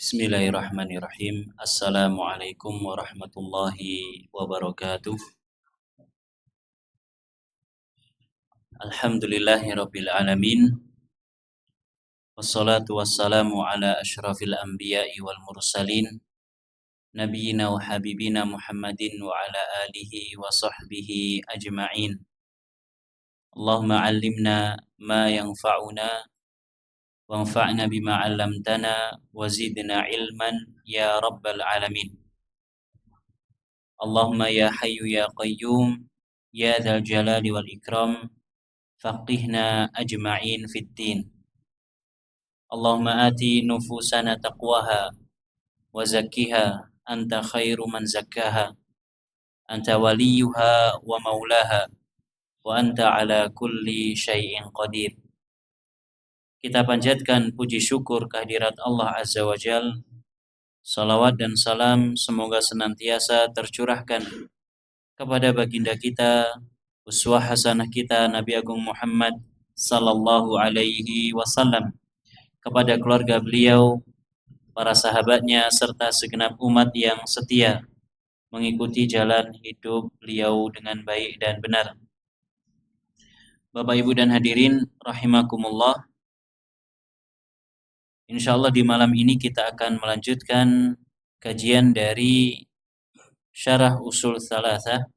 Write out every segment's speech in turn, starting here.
Bismillahirrahmanirrahim. Assalamualaikum warahmatullahi wabarakatuh. Alhamdulillahirabbil alamin. Wassalatu wassalamu ala asyrafil anbiya'i wal mursalin nabiyina wa habibina Muhammadin wa ala alihi wa sahbihi ajma'in. Allahumma 'allimna ma yanfa'una wanfa'na bima 'allamtana wa zidna ilman ya rabbal alamin. Allahumma ya hayyu ya qayyum ya dzal jalali wal ikram faqihna ajma'in fid din. Allahumma ati nufusana taqwaha wa zakkiha anta khairu man zakkaha anta waliyuha wa maulaha wa anta ala kulli syai'in qadir. Kita panjatkan puji syukur kehadirat Allah Azza wa Jal. Salawat dan salam semoga senantiasa tercurahkan kepada baginda kita, uswah hasanah kita Nabi Agung Muhammad sallallahu alaihi wasallam, kepada keluarga beliau, para sahabatnya, serta segenap umat yang setia mengikuti jalan hidup beliau dengan baik dan benar. Bapak Ibu dan hadirin rahimakumullah, insyaallah di malam ini kita akan melanjutkan kajian dari Syarah Ushul Tsalatsah,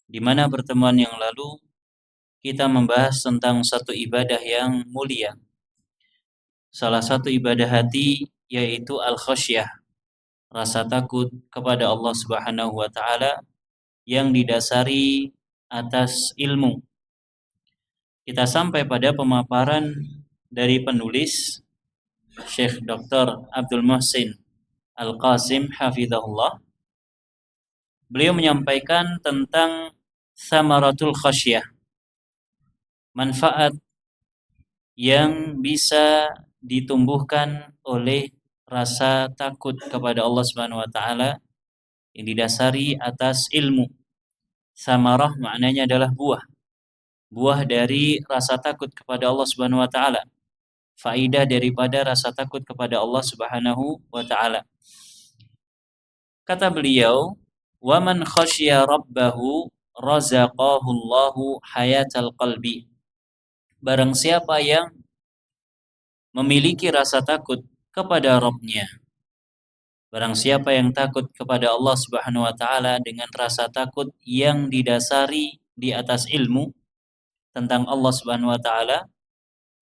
di mana pertemuan yang lalu kita membahas tentang satu ibadah yang mulia. Salah satu ibadah hati yaitu al-khasyah, rasa takut kepada Allah Subhanahu wa taala yang didasari atas ilmu. Kita sampai pada pemaparan dari penulis Syekh Dr. Abdul Muhsin Al-Qasim hafizahullah. Beliau menyampaikan tentang samaratul khasyah, manfaat yang bisa ditumbuhkan oleh rasa takut kepada Allah Subhanahu wa taala yang didasari atas ilmu. Samarah maknanya adalah buah. Buah dari rasa takut kepada Allah Subhanahu wa taala. Faidah daripada rasa takut kepada Allah Subhanahu wa taala. Kata beliau, "Wa man khasyiya rabbahu razaqahu Allahu hayatal qalbi." Barang siapa yang memiliki rasa takut kepada Rabb-nya, barang siapa yang takut kepada Allah Subhanahu wa taala dengan rasa takut yang didasari di atas ilmu tentang Allah Subhanahu wa taala,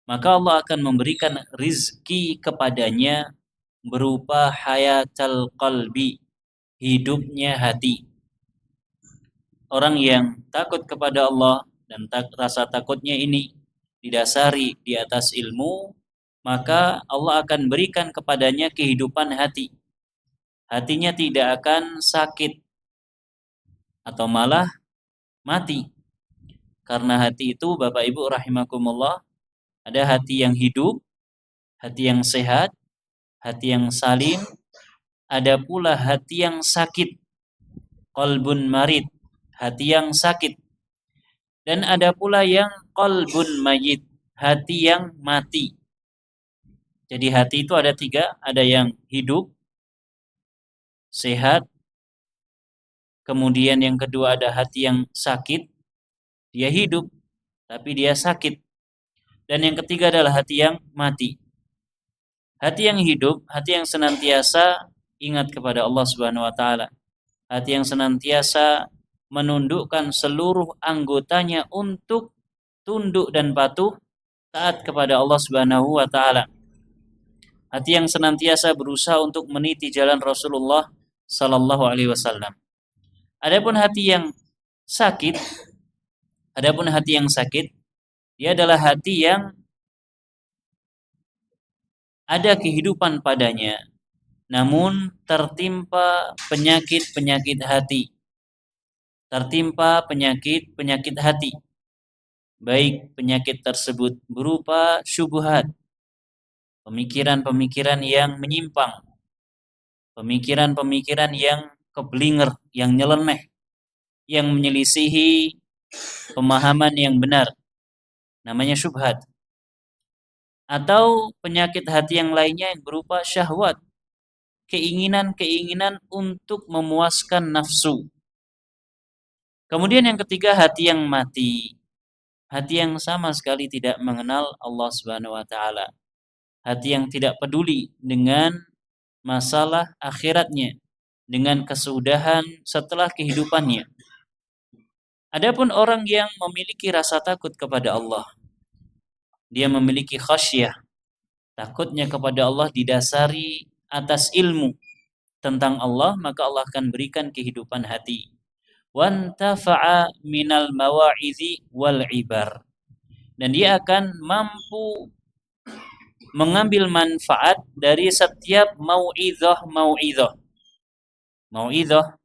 maka Allah akan memberikan rizki kepadanya berupa hayatal qalbi, hidupnya hati. Orang yang takut kepada Allah dan rasa takutnya ini didasari di atas ilmu, maka Allah akan berikan kepadanya kehidupan hati. Hatinya tidak akan sakit atau malah mati. Karena hati itu, Bapak Ibu rahimakumullah, ada hati yang hidup, hati yang sehat, hati yang salim, ada pula hati yang sakit, qalbun marid, hati yang sakit. Dan ada pula yang qalbun mayyit, hati yang mati. Jadi hati itu ada tiga, ada yang hidup, sehat, kemudian yang kedua ada hati yang sakit, dia hidup, tapi dia sakit. Dan yang ketiga adalah hati yang mati. Hati yang hidup, hati yang senantiasa ingat kepada Allah Subhanahu wa taala. Hati yang senantiasa menundukkan seluruh anggotanya untuk tunduk dan patuh taat kepada Allah Subhanahu wa taala. Hati yang senantiasa berusaha untuk meniti jalan Rasulullah sallallahu alaihi wasallam. Adapun hati yang sakit, Adapun hati yang sakit, dia adalah hati yang ada kehidupan padanya, namun tertimpa penyakit-penyakit hati, tertimpa penyakit-penyakit hati. Baik penyakit tersebut berupa syubhat, pemikiran-pemikiran yang menyimpang, pemikiran-pemikiran yang keblinger, yang nyeleneh, yang menyelisihi pemahaman yang benar, namanya syubhat. Atau penyakit hati yang lainnya yang berupa syahwat, keinginan-keinginan untuk memuaskan nafsu. Kemudian yang ketiga, hati yang mati, hati yang sama sekali tidak mengenal Allah Subhanahu wa taala, hati yang tidak peduli dengan masalah akhiratnya, dengan kesudahan setelah kehidupannya. Adapun orang yang memiliki rasa takut kepada Allah, dia memiliki khasyah, takutnya kepada Allah didasari atas ilmu tentang Allah, maka Allah akan berikan kehidupan hati. Wantafa'a minal mawa'izi wal ibar. Dan dia akan mampu mengambil manfaat dari setiap mau'idhah. Mau'idhah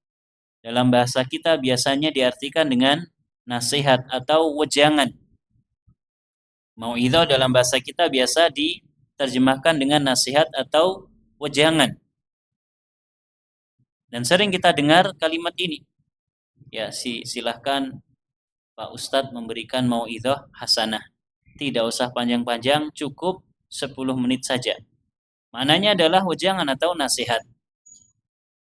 dalam bahasa kita biasanya diartikan dengan nasihat atau wejangan. Mau'idhah dalam bahasa kita biasa diterjemahkan dengan nasihat atau wejangan. Dan sering kita dengar kalimat ini. Ya, silahkan Pak Ustadz memberikan mau'idhah hasanah. Tidak usah panjang-panjang, cukup 10 menit saja. Maknanya adalah wejangan atau nasihat.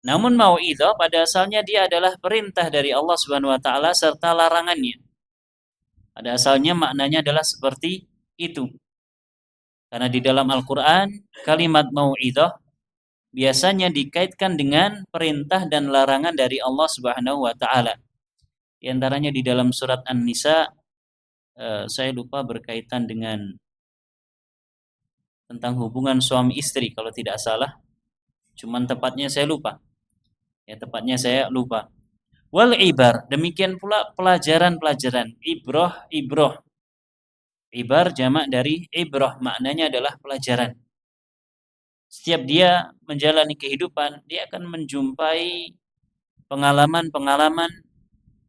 Namun mau'idhah pada asalnya dia adalah perintah dari Allah Subhanahu wa taala serta larangannya. Pada asalnya maknanya adalah seperti itu. Karena di dalam Al-Qur'an kalimat mau'idhah biasanya dikaitkan dengan perintah dan larangan dari Allah Subhanahu wa taala. Di antaranya di dalam surat An-Nisa, saya lupa berkaitan dengan tentang hubungan suami istri kalau tidak salah. Cuman tepatnya saya lupa. Wal ibar, demikian pula pelajaran-pelajaran, ibroh. Ibar jamak dari ibroh, maknanya adalah pelajaran. Setiap dia menjalani kehidupan, dia akan menjumpai pengalaman-pengalaman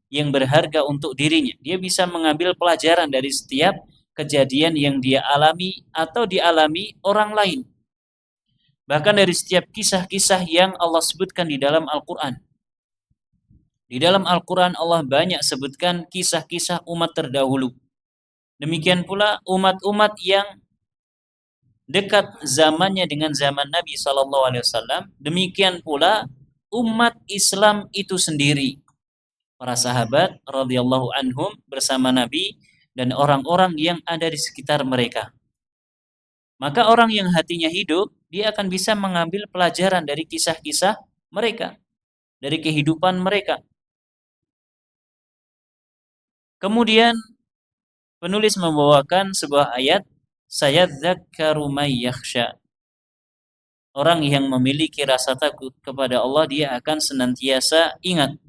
yang berharga untuk dirinya. Dia bisa mengambil pelajaran dari setiap kejadian yang dia alami atau dialami orang lain. Bahkan dari setiap kisah-kisah yang Allah sebutkan di dalam Al-Quran. Di dalam Al-Quran Allah banyak sebutkan kisah-kisah umat terdahulu. Demikian pula umat-umat yang dekat zamannya dengan zaman Nabi SAW. Demikian pula umat Islam itu sendiri. Para sahabat radhiyallahu anhum bersama Nabi dan orang-orang yang ada di sekitar mereka. Maka orang yang hatinya hidup, dia akan bisa mengambil pelajaran dari kisah-kisah mereka, dari kehidupan mereka. Kemudian penulis membawakan sebuah ayat, sayadzakkaru may yakhsha. Orang yang memiliki rasa takut kepada Allah, dia akan senantiasa ingat.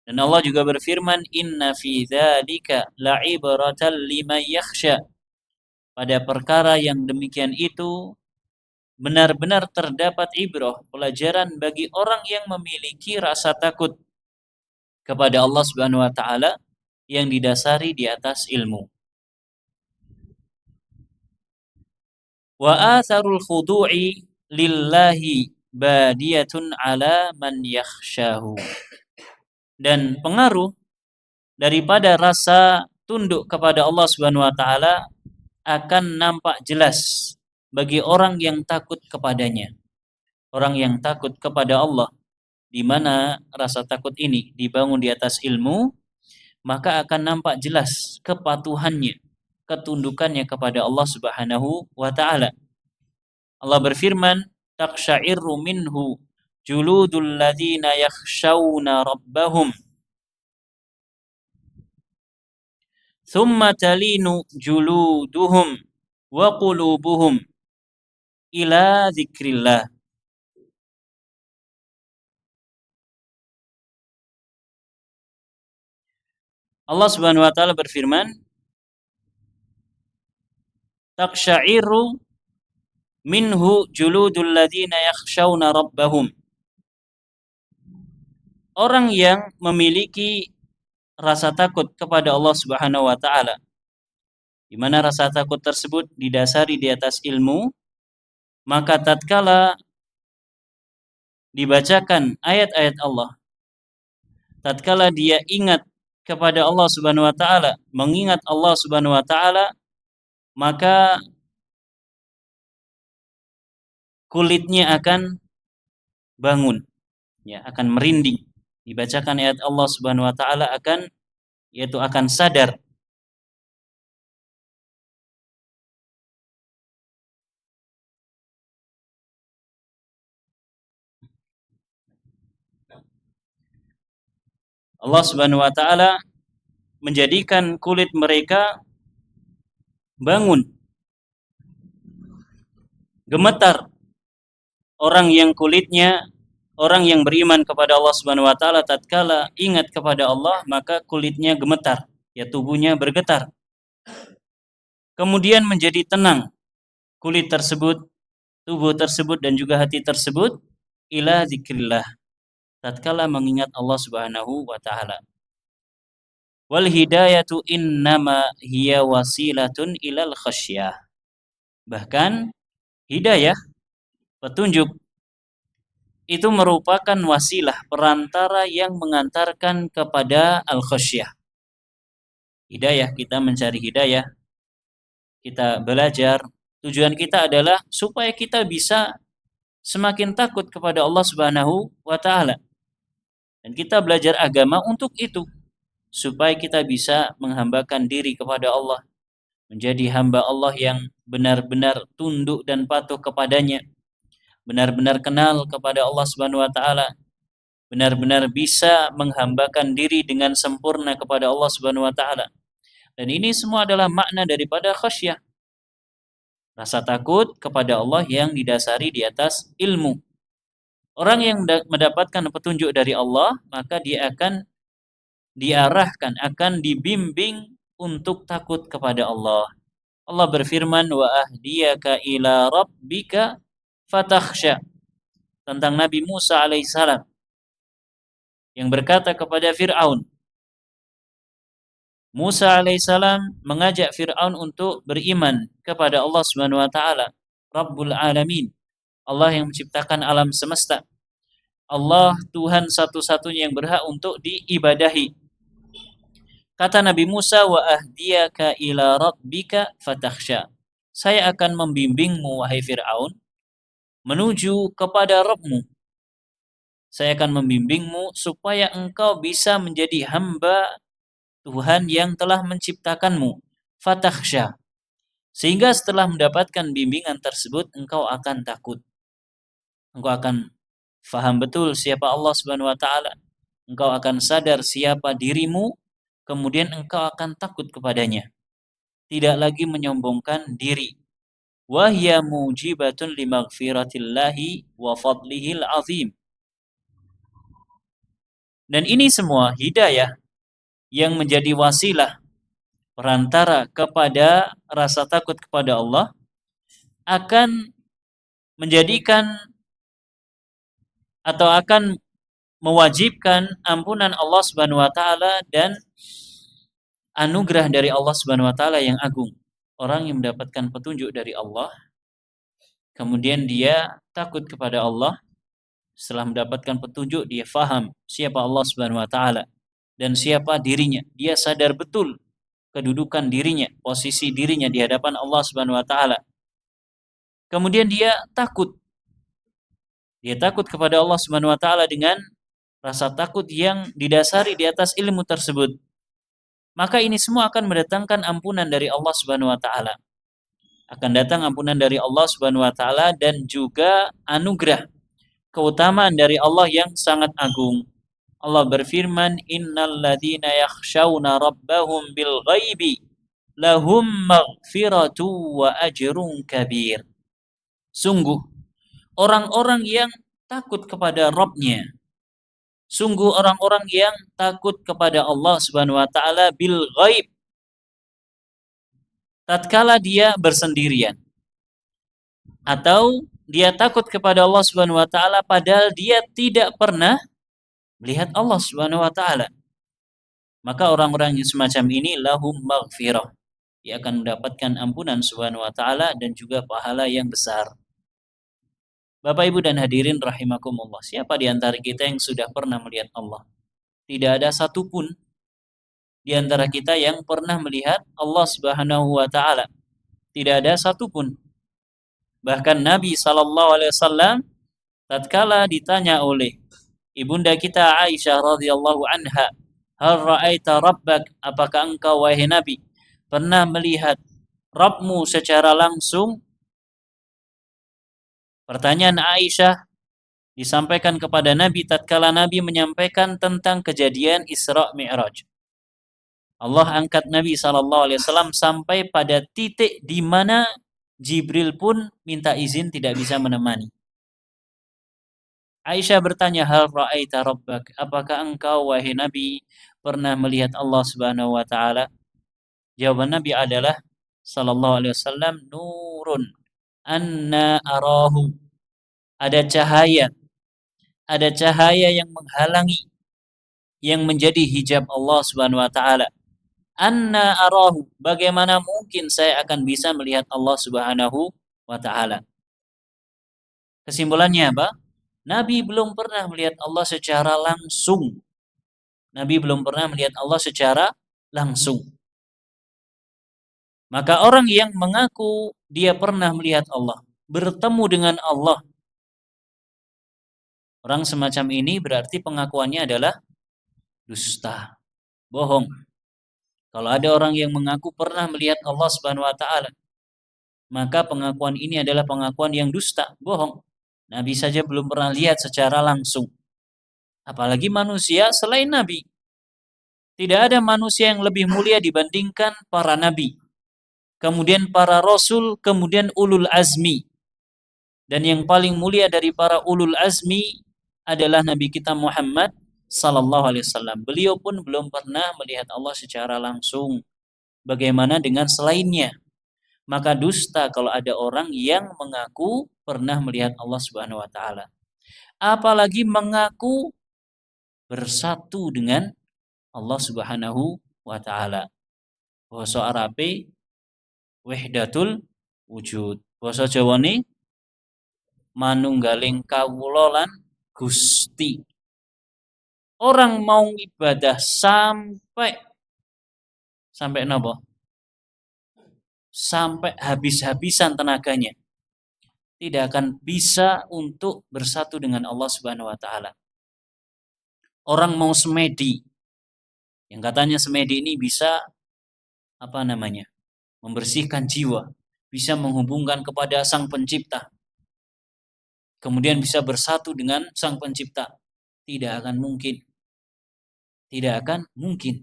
Dan Allah juga berfirman, inna fi dzalika la'ibratan liman yakhsha. Pada perkara yang demikian itu benar-benar terdapat ibrah, pelajaran bagi orang yang memiliki rasa takut kepada Allah Subhanahu wa taala yang didasari di atas ilmu. Wa atharul khudu'i lillahi badiyatun ala man yakhshahu. Dan pengaruh daripada rasa tunduk kepada Allah Subhanahu wa taala akan nampak jelas bagi orang yang takut kepadanya. Orang yang takut kepada Allah, di mana rasa takut ini dibangun di atas ilmu, maka akan nampak jelas kepatuhannya, ketundukannya kepada Allah Subhanahu wa taala. Allah berfirman, "Taqsya'irru minhu juludul ladzina yakhshawna rabbahum. Thumma talinu juluduhum wa qulubuhum ila dzikrillah." Allah Subhanahu wa taala berfirman, "Taqsya'iru minhu juludul ladzina yakhshawna rabbahum." Orang yang memiliki rasa takut kepada Allah Subhanahu wa taala, di mana rasa takut tersebut didasari di atas ilmu, maka tatkala dibacakan ayat-ayat Allah, tatkala dia ingat kepada Allah Subhanahu wa taala, mengingat Allah Subhanahu wa taala, maka kulitnya akan bangun, ya, akan merinding. Dibacakan ayat Allah Subhanahu wa taala akan sadar. Allah Subhanahu wa taala menjadikan kulit mereka bangun, gemetar. Orang yang beriman kepada Allah Subhanahu wa taala tatkala ingat kepada Allah, maka kulitnya gemetar, ya, tubuhnya bergetar. Kemudian menjadi tenang kulit tersebut, tubuh tersebut dan juga hati tersebut ila zikrillah, tatkala mengingat Allah Subhanahu wa taala. Wal hidayatu innama hiya wasilatun ilal khasyah. Bahkan hidayah, petunjuk, itu merupakan wasilah, perantara yang mengantarkan kepada al-khasyah. Hidayah, kita mencari hidayah, kita belajar, tujuan kita adalah supaya kita bisa semakin takut kepada Allah Subhanahu wa taala. Dan kita belajar agama untuk itu, supaya kita bisa menghambakan diri kepada Allah, menjadi hamba Allah yang benar-benar tunduk dan patuh kepadanya, benar-benar kenal kepada Allah Subhanahu wa taala, benar-benar bisa menghambakan diri dengan sempurna kepada Allah Subhanahu wa taala. Dan ini semua adalah makna daripada khasyah, rasa takut kepada Allah yang didasari di atas ilmu. Orang yang mendapatkan petunjuk dari Allah, maka dia akan diarahkan, akan dibimbing untuk takut kepada Allah. Allah berfirman, wa ahdiyaka ila rabbika fatakhsha, tentang Nabi Musa alaihissalam yang berkata kepada Fir'aun. Musa alaihissalam mengajak Fir'aun untuk beriman kepada Allah Subhanahu wa taala, Rabbul Alamin, Allah yang menciptakan alam semesta, Allah Tuhan satu-satunya yang berhak untuk diibadahi. Kata Nabi Musa, wa ahdiyaka ila rabbika fatakhsha, saya akan membimbingmu wahai Fir'aun menuju kepada Rabbmu. Saya akan membimbingmu supaya engkau bisa menjadi hamba Tuhan yang telah menciptakanmu, fatakhsha, sehingga setelah mendapatkan bimbingan tersebut engkau akan takut. Engkau akan faham betul siapa Allah Subhanahu wa taala. Engkau akan sadar siapa dirimu, kemudian engkau akan takut kepadanya. Tidak lagi menyombongkan diri. Wa hiya mujibatun limaghfiratillahi wa fadlihil azim. Dan ini semua hidayah yang menjadi wasilah, perantara kepada rasa takut kepada Allah, akan menjadikan atau akan mewajibkan ampunan Allah Subhanahu wa taala dan anugerah dari Allah Subhanahu wa taala yang agung. Orang yang mendapatkan petunjuk dari Allah, kemudian dia takut kepada Allah, setelah mendapatkan petunjuk dia faham siapa Allah Subhanahu wa taala dan siapa dirinya. Dia sadar betul kedudukan dirinya, posisi dirinya di hadapan Allah Subhanahu wa taala. Kemudian dia takut. Dia takut kepada Allah Subhanahu wa taala dengan rasa takut yang didasari di atas ilmu tersebut. Maka ini semua akan mendatangkan ampunan dari Allah Subhanahu wa taala. Akan datang ampunan dari Allah Subhanahu wa taala dan juga anugerah, keutamaan dari Allah yang sangat agung. Allah berfirman, innal ladzina yakhshawna rabbahum bil ghaibi lahum maghfiratu wa ajrun kabir. Sungguh orang-orang yang takut kepada Rabb-nya Sungguh orang-orang yang takut kepada Allah Subhanahu wa taala bil ghaib, tatkala dia bersendirian, atau dia takut kepada Allah Subhanahu wa taala padahal dia tidak pernah melihat Allah Subhanahu wa taala. Maka orang-orang yang semacam ini lahum maghfirah. Dia akan mendapatkan ampunan Subhanahu wa taala dan juga pahala yang besar. Bapak Ibu dan hadirin rahimakumullah. Siapa di antara kita yang sudah pernah melihat Allah? Tidak ada satupun di antara kita yang pernah melihat Allah Subhanahu wa taala. Tidak ada satupun. Bahkan Nabi sallallahu alaihi wasallam tatkala ditanya oleh ibunda kita Aisyah radhiyallahu anha, "Hal ra'aita rabbak?" Apakah engkau wahai Nabi pernah melihat Rabbmu secara langsung? Pertanyaan Aisyah disampaikan kepada Nabi tatkala Nabi menyampaikan tentang kejadian Isra Mi'raj. Allah angkat Nabi SAW sampai pada titik di mana Jibril pun minta izin tidak bisa menemani. Aisyah bertanya, "Hal ra'aita rabbak?" Apakah engkau wahai Nabi pernah melihat Allah Subhanahu wa taala? Jawaban Nabi adalah sallallahu alaihi wasallam, "Nurun anna arahu." Ada cahaya yang menghalangi, yang menjadi hijab Allah Subhanahu wa taala. Anna arahu, bagaimana mungkin saya akan bisa melihat Allah Subhanahu wa taala? Kesimpulannya apa? Nabi belum pernah melihat Allah secara langsung. Nabi belum pernah melihat Allah secara langsung. Maka orang yang mengaku dia pernah melihat Allah, bertemu dengan Allah, orang semacam ini berarti pengakuannya adalah dusta, bohong. Kalau ada orang yang mengaku pernah melihat Allah Subhanahu wa taala, maka pengakuan ini adalah pengakuan yang dusta, bohong. Nabi saja belum pernah lihat secara langsung. Apalagi manusia selain Nabi. Tidak ada manusia yang lebih mulia dibandingkan para nabi, kemudian para rasul, kemudian ulul azmi. Dan yang paling mulia dari para ulul azmi adalah Nabi kita Muhammad sallallahu alaihi wasallam. Beliau pun belum pernah melihat Allah secara langsung. Bagaimana dengan selainnya? Maka dusta kalau ada orang yang mengaku pernah melihat Allah Subhanahu wa taala. Apalagi mengaku bersatu dengan Allah Subhanahu wa taala. Basa Arabe wahdatul wujud. Basa Jawane manunggaling kawula lan Gusti. Orang mau ibadah sampai napa? Sampai habis-habisan tenaganya, tidak akan bisa untuk bersatu dengan Allah Subhanahu wa taala. Orang mau semedi, yang katanya semedi ini bisa membersihkan jiwa, bisa menghubungkan kepada Sang Pencipta, kemudian bisa bersatu dengan Sang Pencipta. Tidak akan mungkin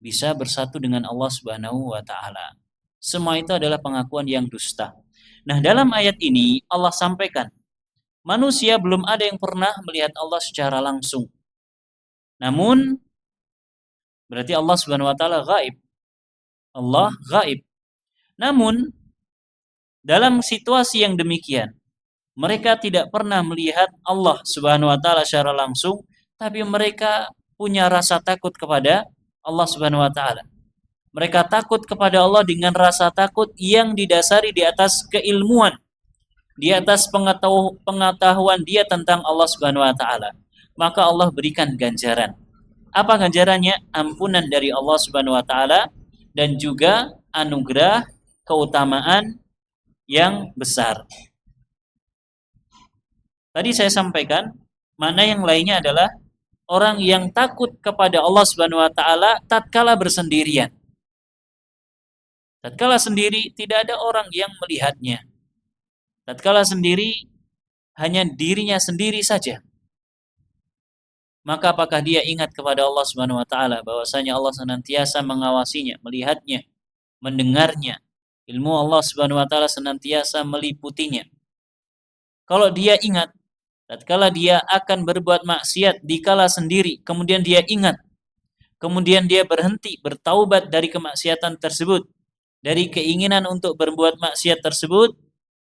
bisa bersatu dengan Allah Subhanahu wa taala. Semua itu adalah pengakuan yang dusta. Nah, dalam ayat ini Allah sampaikan, manusia belum ada yang pernah melihat Allah secara langsung. Namun berarti Allah Subhanahu wa taala gaib. Allah gaib. Namun dalam situasi yang demikian, mereka tidak pernah melihat Allah Subhanahu wa taala secara langsung, tapi mereka punya rasa takut kepada Allah Subhanahu wa taala. Mereka takut kepada Allah dengan rasa takut yang didasari di atas keilmuan, di atas pengetahuan dia tentang Allah Subhanahu wa taala. Maka Allah berikan ganjaran. Apa ganjarannya? Ampunan dari Allah Subhanahu wa taala dan juga anugerah keutamaan yang besar. Tadi saya sampaikan, mana yang lainnya adalah orang yang takut kepada Allah Subhanahu wa taala tatkala bersendirian. Tatkala sendiri tidak ada orang yang melihatnya. Tatkala sendiri hanya dirinya sendiri saja. Maka apakah dia ingat kepada Allah Subhanahu wa taala bahwasanya Allah senantiasa mengawasinya, melihatnya, mendengarnya. Ilmu Allah Subhanahu wa taala senantiasa meliputinya. Kalau dia ingat, Tatkala dia akan berbuat maksiat dikala sendiri, kemudian dia ingat, kemudian dia berhenti bertaubat dari kemaksiatan tersebut, dari keinginan untuk berbuat maksiat tersebut,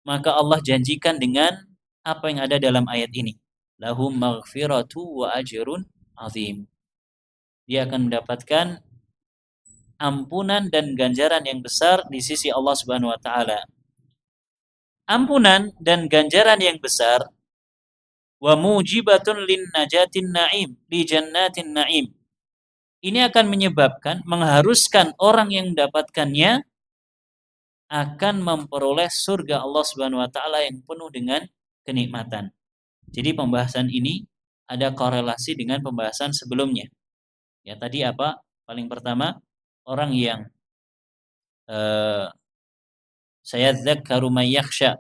maka Allah janjikan dengan apa yang ada dalam ayat ini. Lahum maghfiratu wa ajrun azim. Dia akan mendapatkan ampunan dan ganjaran yang besar di sisi Allah Subhanahu wa taala. Ampunan dan ganjaran yang besar wa mujibatun lin najatin na'im li jannatin na'im. Ini akan menyebabkan, mengharuskan orang yang mendapatkannya akan memperoleh surga Allah Subhanahu wa taala yang penuh dengan kenikmatan. Jadi pembahasan ini ada korelasi dengan pembahasan sebelumnya. Ya tadi apa? Paling pertama, orang yang saya dzakkaru may yakhsha.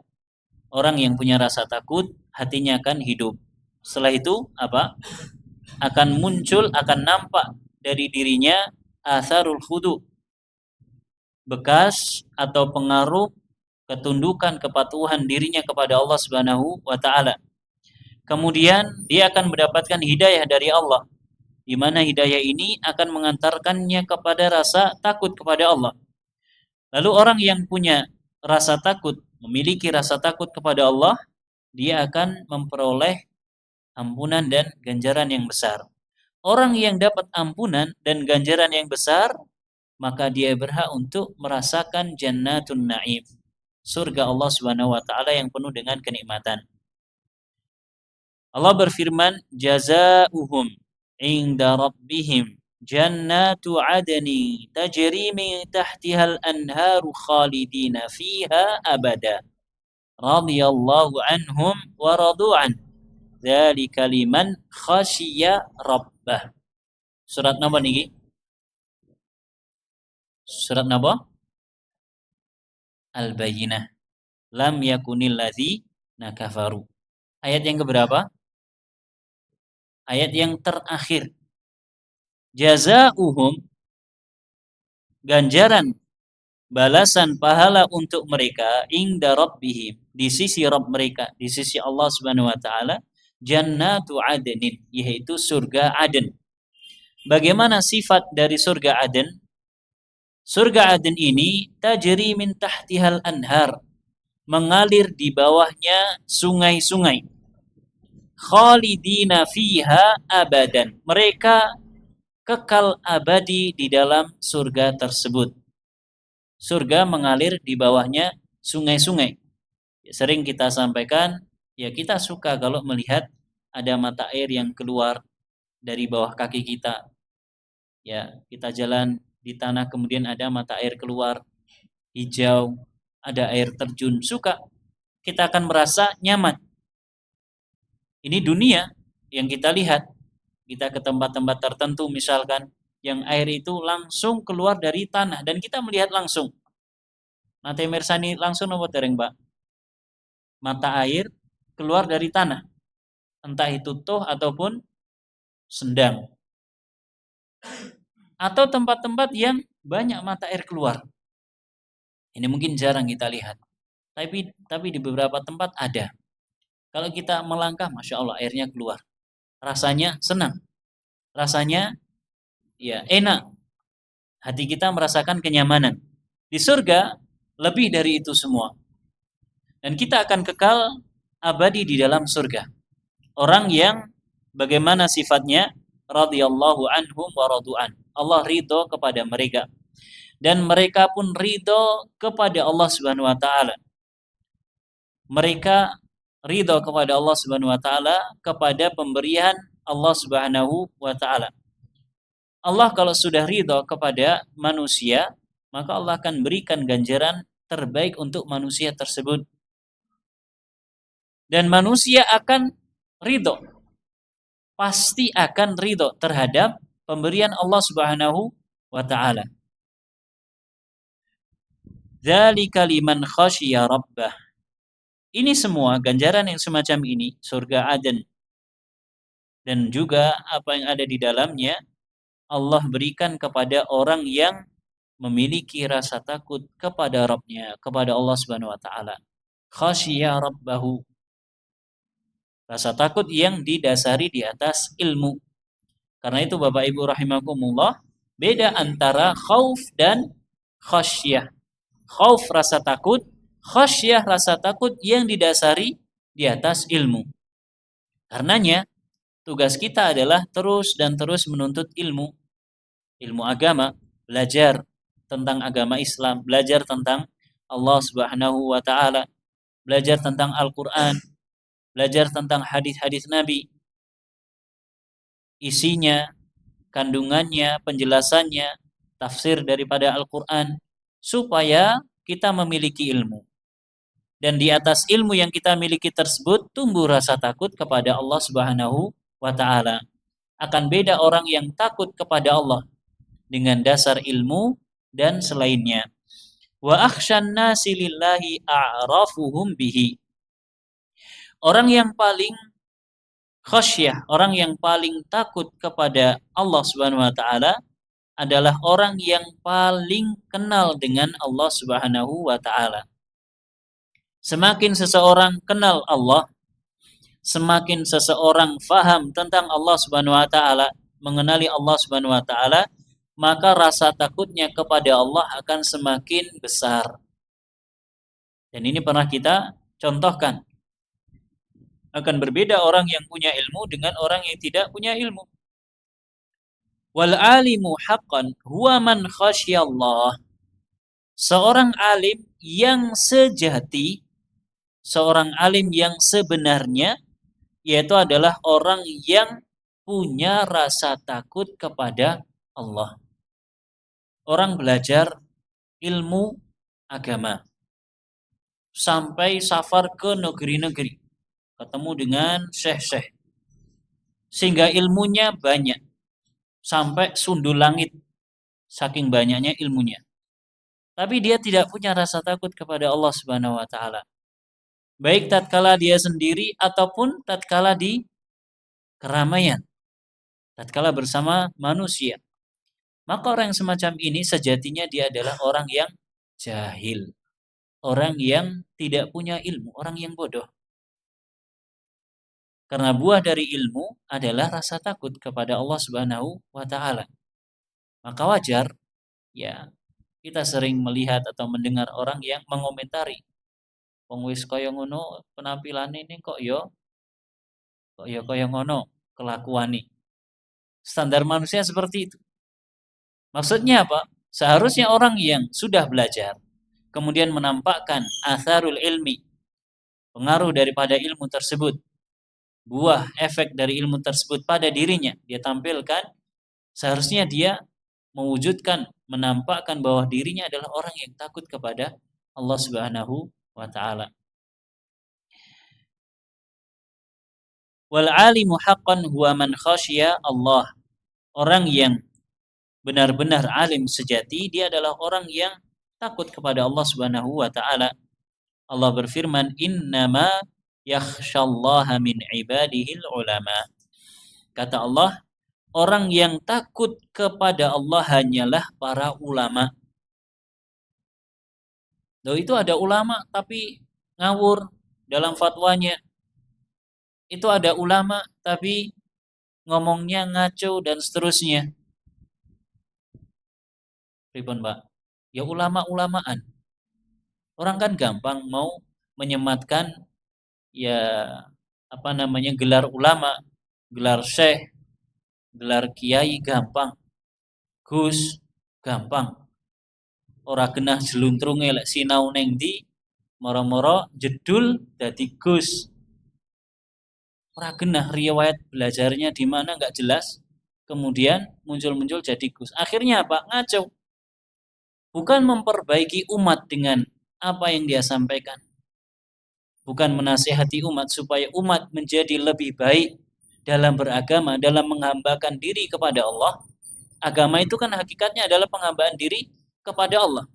Orang yang punya rasa takut, hatinya akan hidup. Setelah itu apa? Akan muncul, akan nampak dari dirinya atharul khudu, bekas atau pengaruh ketundukan kepatuhan dirinya kepada Allah Subhanahu wa taala. Kemudian dia akan mendapatkan hidayah dari Allah, di mana hidayah ini akan mengantarkannya kepada rasa takut kepada Allah. Lalu orang yang punya rasa takut, memiliki rasa takut kepada Allah, dia akan memperoleh ampunan dan ganjaran yang besar. Orang yang dapat ampunan dan ganjaran yang besar, maka dia berhak untuk merasakan jannatun na'im, surga Allah Subhanahu wa taala yang penuh dengan kenikmatan. Allah berfirman, jazaa'uhum 'inda rabbihim jannatu 'adni tajri min tahtihal anharu khalidina fiha abada radhiyallahu anhum wa radu an dzalika liman khasyiya rabbah. Surat napa niki? Surat napa? Al-Bayyinah. Lam yakunil ladzina kafaru. Ayat yang keberapa? Ayat yang terakhir. Jazaa'uhum, ganjaran, balasan pahala untuk mereka inda rabbihim, di sisi Rabb mereka, di sisi Allah Subhanahu wa taala, jannatu adnin, yaitu surga Aden. Bagaimana sifat dari surga Aden? Surga Aden ini tajri min tahtihal anhar, mengalir di bawahnya sungai-sungai. Khalidina fiha abadan, mereka kekal abadi di dalam surga tersebut. Surga mengalir di bawahnya sungai-sungai. Sering kita sampaikan, ya kita suka kalau melihat ada mata air yang keluar dari bawah kaki kita. Ya, kita jalan di tanah kemudian ada mata air keluar, hijau, ada air terjun, suka. Kita akan merasa nyaman. Ini dunia yang kita lihat. Kita ke tempat-tempat tertentu misalkan, yang air itu langsung keluar dari tanah dan kita melihat langsung. Nate mirsani langsung nopo dereng, Pak? Mata air keluar dari tanah. Entah itu toh ataupun sendang. Atau tempat-tempat yang banyak mata air keluar. Ini mungkin jarang kita lihat. Tapi di beberapa tempat ada. Kalau kita melangkah, Masya Allah, airnya keluar. Rasanya senang. Rasanya ya enak. Hati kita merasakan kenyamanan. Di surga, lebih dari itu semua. Dan kita akan kekal abadi di dalam surga. Orang yang bagaimana sifatnya? Radhiyallahu anhum wa radu'an. Allah ridho kepada mereka. Dan mereka pun ridho kepada Allah Subhanahu wa taala. Mereka ridho kepada Allah Subhanahu wa taala kepada pemberian Allah Subhanahu wa taala. Allah kalau sudah ridho kepada manusia, maka Allah akan berikan ganjaran terbaik untuk manusia tersebut. Dan manusia akan ridho, pasti akan ridho terhadap pemberian Allah Subhanahu wa taala. Dzalika liman khasyiya rabbah. Ini semua ganjaran yang semacam ini, surga Aden, dan juga apa yang ada di dalamnya, Allah berikan kepada orang yang memiliki rasa takut kepada Rabb-nya, kepada Allah Subhanahu wa taala. Khasyiya rabbahu. Rasa takut yang didasari di atas ilmu. Karena itu Bapak Ibu rahimakumullah, beda antara khauf dan khasyah. Khauf rasa takut, khasyah rasa takut yang didasari di atas ilmu. Karenanya tugas kita adalah terus dan terus menuntut ilmu, ilmu agama, belajar tentang agama Islam, belajar tentang Allah Subhanahu wa taala, belajar tentang Al-Qur'an, belajar tentang hadis-hadis Nabi, isinya, kandungannya, penjelasannya, tafsir daripada Al-Qur'an, supaya kita memiliki ilmu. Dan di atas ilmu yang kita miliki tersebut tumbuh rasa takut kepada Allah Subhanahu wa taala. Akan beda orang yang takut kepada Allah dengan dasar ilmu dan selainnya. Wa akhsyan nasi lillahi a'rafuhum bihi. Orang yang paling khasyah, orang yang paling takut kepada Allah Subhanahu wa taala adalah orang yang paling kenal dengan Allah Subhanahu wa taala. Semakin seseorang kenal Allah, semakin seseorang faham tentang Allah Subhanahu wa taala, mengenali Allah Subhanahu wa taala, maka rasa takutnya kepada Allah akan semakin besar. Dan ini pernah kita contohkan. Akan berbeda orang yang punya ilmu dengan orang yang tidak punya ilmu. Wal alimu haqqan huwa man khasyallah. Seorang alim yang sejati, seorang alim yang sebenarnya, yaitu adalah orang yang punya rasa takut kepada Allah. Orang belajar ilmu agama sampai safar ke negeri-negeri, ketemu dengan syekh-syekh, sehingga ilmunya banyak sampai sundul langit, saking banyaknya ilmunya. Tapi dia tidak punya rasa takut kepada Allah Subhanahu wa taala. Baik tatkala dia sendiri ataupun tatkala di keramaian, tatkala bersama manusia. Maka orang yang semacam ini sejatinya dia adalah orang yang jahil, orang yang tidak punya ilmu, orang yang bodoh. Karena buah dari ilmu adalah rasa takut kepada Allah Subhanahu wa taala. Maka wajar ya kita sering melihat atau mendengar orang yang mengomentari, wong wis kaya ngono penampilane ini kok ya kaya ngono kelakuane. Standar manusia seperti itu. Maksudnya apa? Seharusnya orang yang sudah belajar kemudian menampakkan atharul ilmi, pengaruh daripada ilmu tersebut, buah efek dari ilmu tersebut pada dirinya, dia tampilkan, seharusnya dia mewujudkan, menampakkan bahwa dirinya adalah orang yang takut kepada Allah Subhanahu wa taala. Wal alimu haqqan huwa man khasyiya Allah. Orang yang benar-benar alim sejati, dia adalah orang yang takut kepada Allah Subhanahu wa taala. Allah berfirman, "Innama yakhsyallaha min ibadihil ulama." Kata Allah, orang yang takut kepada Allah hanyalah para ulama. Loh, itu ada ulama tapi ngawur dalam fatwanya. Itu ada ulama tapi ngomongnya ngaco dan seterusnya. Pripun, Pak? Ya ulama-ulamaan. Orang kan gampang mau menyematkan ya gelar ulama, gelar syekh, gelar kiai gampang. Gus gampang. Ora genah jeluntrunge lek sinau ning ndi, moro-moro jedul dadi Gus. Ora genah riwayat belajarnya di mana enggak jelas. Kemudian muncul-muncul jadi Gus. Akhirnya apa? Ngaco. Bukan memperbaiki umat dengan apa yang dia sampaikan. Bukan menasihati umat supaya umat menjadi lebih baik dalam beragama, dalam menghambakan diri kepada Allah. Agama itu kan hakikatnya adalah penghambaan diri kepada Allah.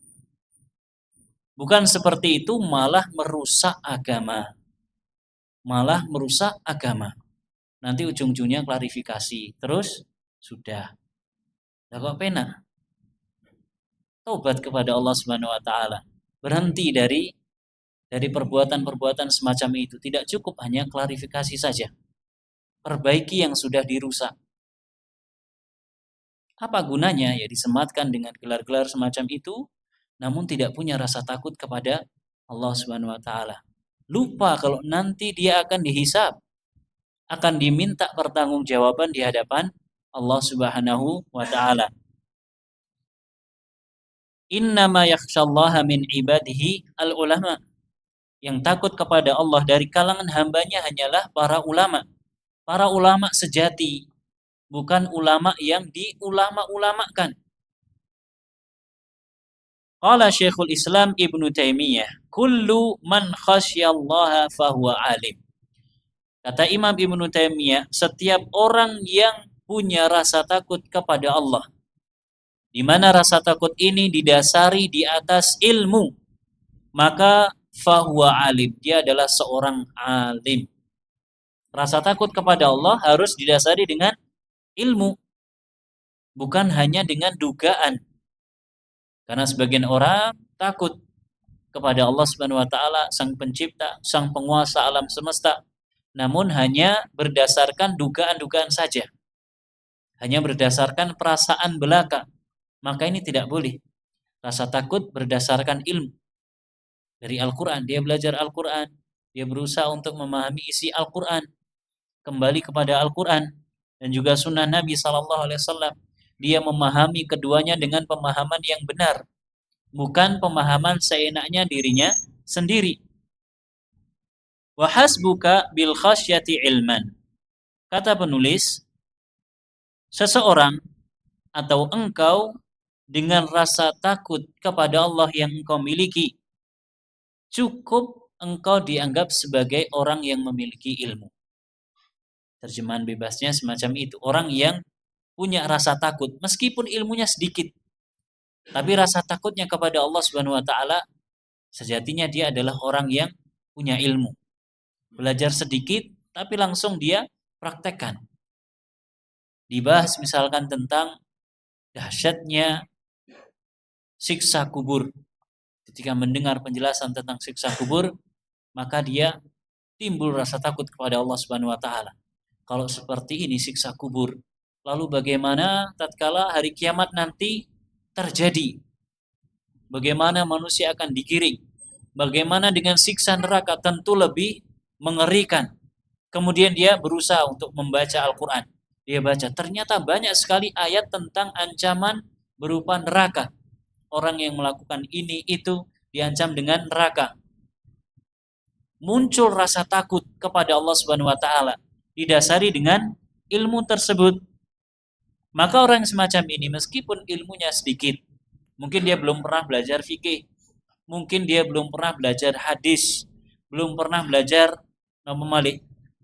Bukan seperti itu, malah merusak agama. Malah merusak agama. Nanti ujung-ujungnya klarifikasi. Terus sudah. Lah kok pena? Taubat kepada Allah Subhanahu wa taala. Berhenti dari dari perbuatan-perbuatan semacam itu. Tidak cukup hanya klarifikasi saja. Perbaiki yang sudah dirusak. Apa gunanya ya disematkan dengan gelar-gelar semacam itu, namun tidak punya rasa takut kepada Allah Subhanahu wa taala. Lupa kalau nanti dia akan dihisab, akan diminta pertanggungjawaban di hadapan Allah Subhanahu wa taala. Innama yakhsyallaha min ibadihi al-ulama. Yang takut kepada Allah dari kalangan hambanya hanyalah para ulama. Para ulama sejati, bukan ulama yang diulama-ulamakan. Qala Syekhul Islam Ibnu Taimiyah, kullu man khasyallaha fahuwa alim. Kata Imam Ibnu Taimiyah, setiap orang yang punya rasa takut kepada Allah, di mana rasa takut ini didasari di atas ilmu, maka fahuwa alim, dia adalah seorang alim. Rasa takut kepada Allah harus didasari dengan ilmu, bukan hanya dengan dugaan. Karena sebagian orang takut kepada Allah Subhanahu wa taala, Sang Pencipta, Sang Penguasa alam semesta, namun hanya berdasarkan dugaan-dugaan saja. Hanya berdasarkan perasaan belaka. Maka ini tidak boleh. Rasa takut berdasarkan ilmu. Dari Al-Qur'an, dia belajar Al-Qur'an, dia berusaha untuk memahami isi Al-Qur'an, kembali kepada Al-Qur'an dan juga sunnah Nabi SAW. Dia memahami keduanya dengan pemahaman yang benar, bukan pemahaman seenaknya dirinya sendiri. Wa hasbuka bil khasyati ilman. Kata penulis, seseorang atau engkau dengan rasa takut kepada Allah yang engkau miliki, cukup engkau dianggap sebagai orang yang memiliki ilmu. Terjemahan bebasnya semacam itu. Orang yang punya rasa takut, meskipun ilmunya sedikit, tapi rasa takutnya kepada Allah Subhanahu wa taala, sejatinya dia adalah orang yang punya ilmu. Belajar sedikit, tapi langsung dia praktekkan. Dibahas misalkan tentang dahsyatnya siksa kubur. Ketika mendengar penjelasan tentang siksa kubur, maka dia timbul rasa takut kepada Allah Subhanahu wa taala. Kalau seperti ini siksa kubur, lalu bagaimana tatkala hari kiamat nanti terjadi? Bagaimana manusia akan digiring? Bagaimana dengan siksa neraka? Tentu lebih mengerikan. Kemudian dia berusaha untuk membaca Al-Quran. Dia baca, ternyata banyak sekali ayat tentang ancaman berupa neraka. Orang yang melakukan ini itu diancam dengan neraka. Muncul rasa takut kepada Allah Subhanahu wa taala didasari dengan ilmu tersebut. Maka orang semacam ini meskipun ilmunya sedikit, mungkin dia belum pernah belajar fikih, mungkin dia belum pernah belajar hadis, belum pernah belajar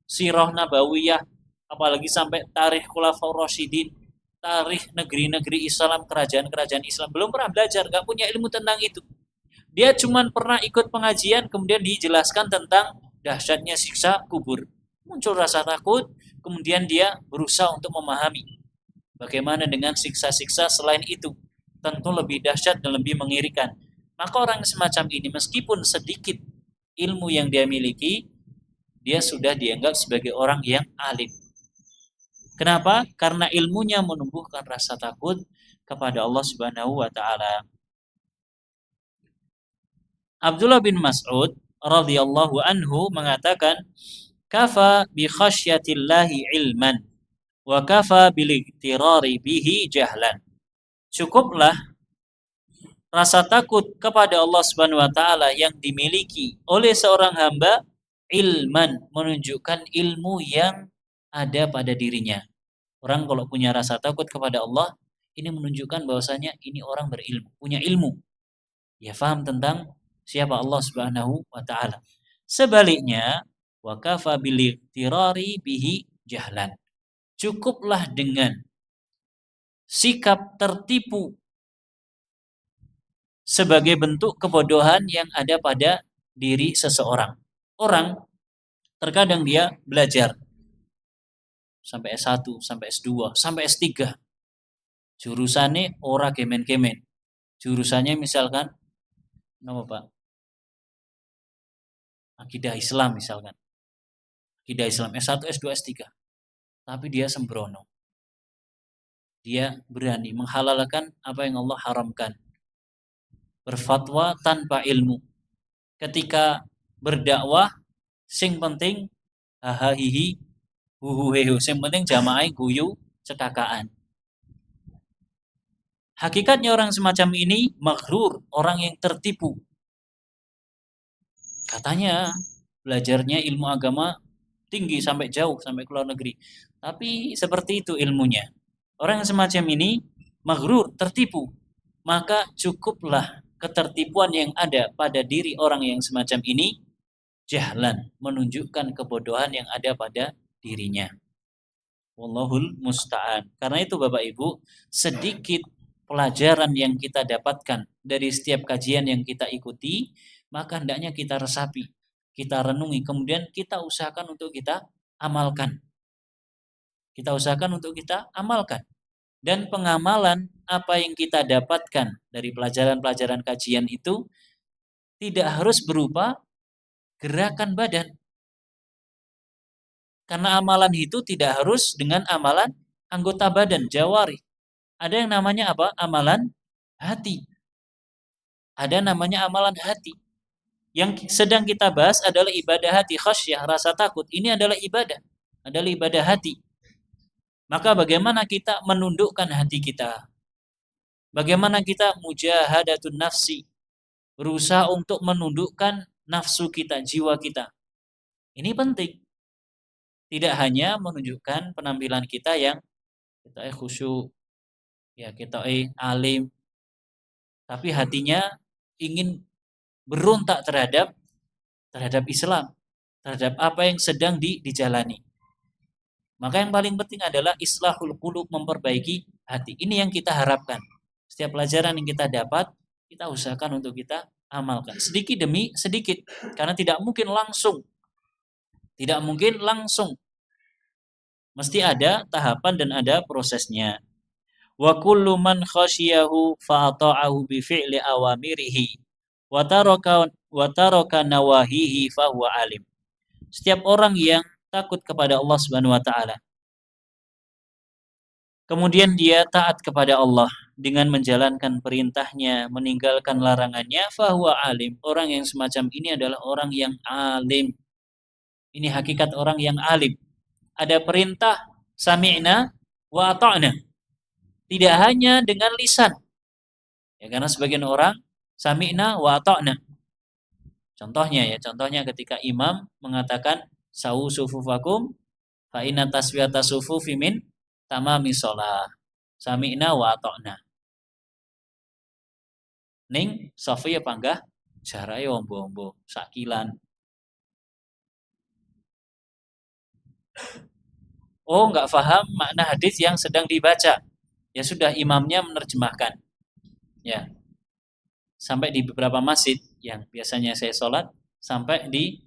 sirah nabawiyah, apalagi sampai tarikh Khulafaur Rasyidin, tarikh negeri-negeri Islam, kerajaan-kerajaan Islam, belum pernah belajar, gak punya ilmu tentang itu. Dia cuma pernah ikut pengajian, kemudian dijelaskan tentang dahsyatnya siksa kubur. Muncul rasa takut, kemudian dia berusaha untuk memahami bagaimana dengan siksa-siksa selain itu. Tentu lebih dahsyat dan lebih mengerikan. Maka orang semacam ini meskipun sedikit ilmu yang dia miliki, dia sudah dianggap sebagai orang yang alim. Kenapa? Karena ilmunya menumbuhkan rasa takut kepada Allah Subhanahu wa taala. Abdullah bin Mas'ud radhiyallahu anhu mengatakan, kafa bi khasyatillahi ilman wa kafa bil iktirari bihi jahlan. Cukuplah rasa takut kepada Allah Subhanahu wa taala yang dimiliki oleh seorang hamba, ilman, menunjukkan ilmu yang ada pada dirinya. Orang kalau punya rasa takut kepada Allah, ini menunjukkan bahwasanya ini orang berilmu, punya ilmu. Ya faham tentang siapa Allah Subhanahu wa taala. Sebaliknya, wa kafa bil iktirari bihi jahlan. Cukuplah dengan sikap tertipu sebagai bentuk kebodohan yang ada pada diri seseorang. Orang terkadang dia belajar sampai S1, sampai S2, sampai S3. Jurusannya ora kemen-kemen. Jurusannya misalkan apa Pak? akidah Islam misalkan. Akidah Islam S1, S2, S3. Tapi dia sembrono. Dia berani menghalalkan apa yang Allah haramkan. Berfatwa tanpa ilmu. Ketika berdakwah, sing penting hahahihi huhuhehu. Sing penting jamaah guyu cekakaan. Hakikatnya orang semacam ini maghrur, orang yang tertipu. Katanya belajarnya ilmu agama tinggi sampai jauh, sampai ke luar negeri. Tapi seperti itu ilmunya. Orang yang semacam ini maghrur, tertipu. Maka cukuplah ketertipuan yang ada pada diri orang yang semacam ini jahlan, menunjukkan kebodohan yang ada pada dirinya. Wallahul musta'an. Karena itu Bapak Ibu, sedikit pelajaran yang kita dapatkan dari setiap kajian yang kita ikuti, maka hendaknya kita resapi, kita renungi, kemudian kita usahakan untuk kita amalkan. Kita usahakan untuk kita amalkan. Dan pengamalan apa yang kita dapatkan dari pelajaran-pelajaran kajian itu tidak harus berupa gerakan badan. Karena amalan itu tidak harus dengan amalan anggota badan, jawari. Ada yang namanya apa? Amalan hati. Ada namanya amalan hati. Yang sedang kita bahas adalah ibadah hati, khasyah, rasa takut. Ini adalah ibadah. Adalah ibadah hati. Maka bagaimana kita menundukkan hati kita? Bagaimana kita mujahadatun nafsi? Berusaha untuk menundukkan nafsu kita, jiwa kita. Ini penting. Tidak hanya menunjukkan penampilan kita yang kita khusyuk, ya kita alim, tapi hatinya ingin berontak terhadap Islam, terhadap apa yang sedang dijalani. Maka yang paling penting adalah islahul qulub, memperbaiki hati. Ini yang kita harapkan. Setiap pelajaran yang kita dapat, kita usahakan untuk kita amalkan sedikit demi sedikit, karena tidak mungkin langsung. Tidak mungkin langsung. Mesti ada tahapan dan ada prosesnya. Wa kullu man khasyiyahu fa ata'ahu bi fi'li awamirihi wa taraka nawahihi fa huwa alim. Setiap orang yang takut kepada Allah Subhanahu wa taala, kemudian dia taat kepada Allah dengan menjalankan perintahnya, meninggalkan larangannya, fa huwa alim. Orang yang semacam ini adalah orang yang alim. Ini hakikat orang yang alim. Ada perintah sami'na wa ata'na. Tidak hanya dengan lisan. Ya, karena sebagian orang sami'na wa ata'na. Contohnya ketika imam mengatakan sawu sufufakum fa inna taswiyata sufufi min tamami shalah. Sami'na wa ata'na. Ning safi apa enggak? Jarake ombo-ombo, sakilan. Oh, enggak paham makna hadis yang sedang dibaca. Ya sudah, imamnya menerjemahkan. Ya. Sampai di beberapa masjid yang biasanya saya sholat, sampai di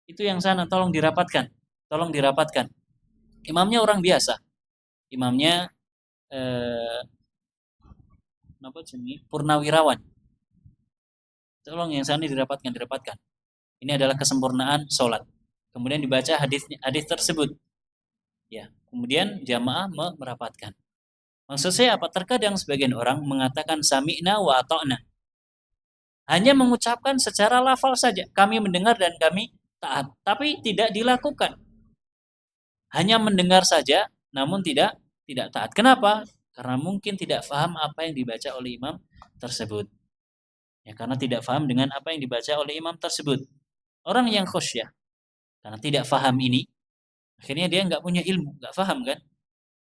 itu yang sana, tolong dirapatkan. Tolong dirapatkan. Imamnya orang biasa. Imamnya apa jenis? Purnawirawan. Tolong yang sana dirapatkan. Ini adalah kesempurnaan sholat. Kemudian dibaca hadis tersebut. Ya, kemudian jamaah merapatkan. Maksud saya apa? Terkadang sebagian orang mengatakan sami'na wa ata'na. Hanya mengucapkan secara lafal saja. Kami mendengar dan kami taat. Tapi tidak dilakukan. Hanya mendengar saja, namun tidak taat. Kenapa? Karena mungkin tidak paham apa yang dibaca oleh imam tersebut. Ya, karena tidak paham dengan apa yang dibaca oleh imam tersebut. Orang yang khusyah, karena tidak paham ini, akhirnya dia nggak punya ilmu, nggak paham kan?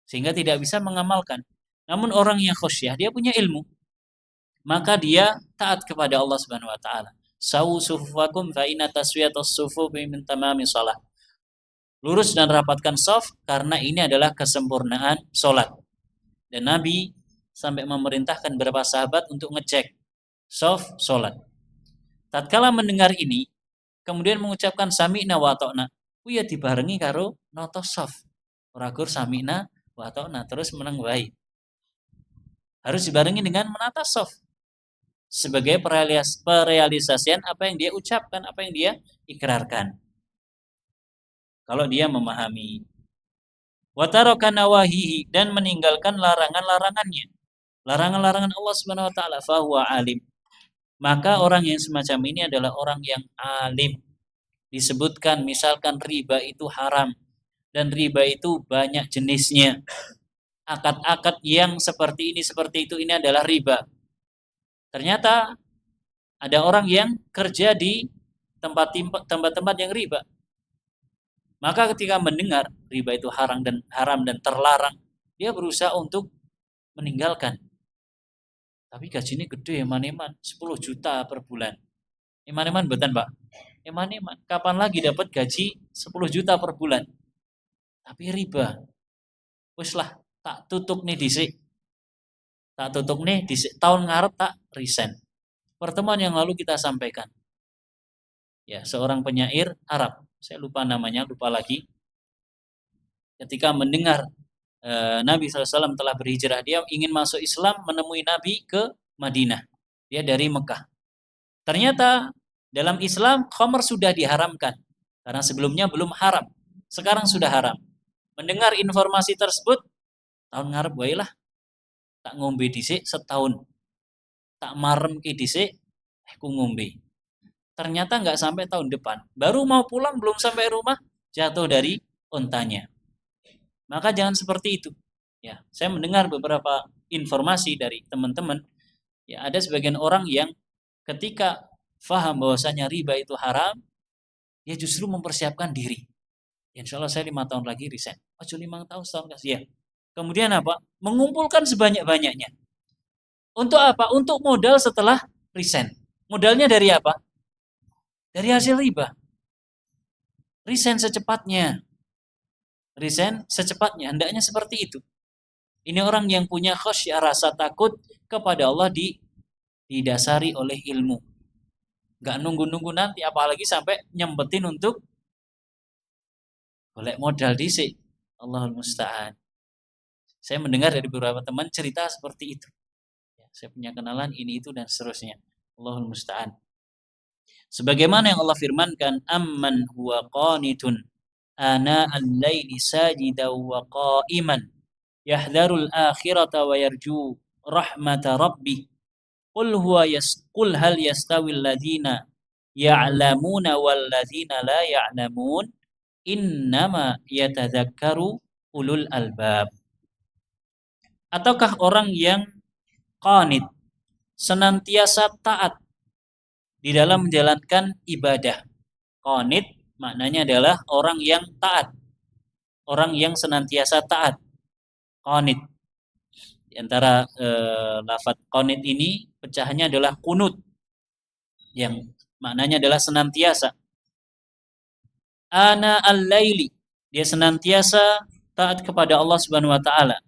Sehingga tidak bisa mengamalkan. Namun orang yang khusyah, dia punya ilmu. Maka dia taat kepada Allah Subhanahu wa taala. Sawu sufufakum fa inna taswiyatas sufufi min tamami shalah. Lurus dan rapatkan shaf karena ini adalah kesempurnaan salat. Dan Nabi sampai memerintahkan beberapa sahabat untuk ngecek shaf salat. Tatkala mendengar ini, kemudian mengucapkan sami'na wa ata'na, kuwi ya dibarengi karo nata shaf. Ora gur sami'na wa ata'na terus meneng wae. Harus dibarengi dengan menata shaf. sebagai perealisasian apa yang dia ucapkan, apa yang dia ikrarkan. Kalau dia memahami. Wa taraka nawahihi, dan meninggalkan larangan-larangannya. Larangan-larangan Allah Subhanahu wa taala, fa huwa alim. Maka orang yang semacam ini adalah orang yang alim. Disebutkan misalkan riba itu haram, dan riba itu banyak jenisnya. Akad-akad yang seperti itu ini adalah riba. Ternyata ada orang yang kerja di tempat-tempat yang riba. Maka ketika mendengar riba itu haram dan terlarang, dia berusaha untuk meninggalkan. Tapi gajinya gede, eman-eman, 10 juta per bulan. Eman-eman betul, Pak? Eman-eman. Kapan lagi dapat gaji 10 juta per bulan? Tapi riba. Wis lah, tak tutup nih dhisik. Tahun ngarep tak resign. Pertemuan yang lalu kita sampaikan. Ya, seorang penyair Arab, saya lupa namanya, lupa lagi. Ketika mendengar Nabi SAW telah berhijrah, dia ingin masuk Islam, menemui Nabi ke Madinah. Dia dari Mekah. Ternyata dalam Islam khamr sudah diharamkan, karena sebelumnya belum haram, sekarang sudah haram. Mendengar informasi tersebut, tahun ngarep wae lah, tak ngombe dhisik setahun, tak marem ki dhisik, aku ngombe. Ternyata nggak sampai tahun depan, baru mau pulang belum sampai rumah jatuh dari ontanya. Maka jangan seperti itu. Ya, saya mendengar beberapa informasi dari teman-teman. Ya, ada sebagian orang yang ketika faham bahwasanya riba itu haram, dia justru mempersiapkan diri. Insya Allah saya 5 tahun lagi resign. Ojo 5 tahun, setahun kasih ya. Kemudian apa? Mengumpulkan sebanyak-banyaknya. Untuk apa? Untuk modal setelah resign. Modalnya dari apa? Dari hasil riba. Resign secepatnya. Hendaknya seperti itu. Ini orang yang punya khasyah, rasa takut kepada Allah didasari oleh ilmu. Gak nunggu-nunggu nanti, apalagi sampai nyempetin untuk golek modal dhisik. Allahul musta'an. Saya mendengar dari beberapa teman cerita seperti itu. Saya punya kenalan ini itu dan seterusnya. Allahul musta'an. Sebagaimana yang Allah firmankan, amman huwa qanitun ana al-laili sajidan wa qa'iman yahdharul akhirata wa yarju rahmata rabbih. Qul hal yastawil ladzina ya'lamuna wal ladzina la ya'lamun innama yatadzakkaru ulul albab. Ataukah orang yang qanit, senantiasa taat di dalam menjalankan ibadah. Qanit maknanya adalah orang yang taat, orang yang senantiasa taat. Qanit. Di antara lafaz qanit ini pecahannya adalah kunut, yang maknanya adalah senantiasa. Ana al-laili, dia senantiasa taat kepada Allah Subhanahu wa taala.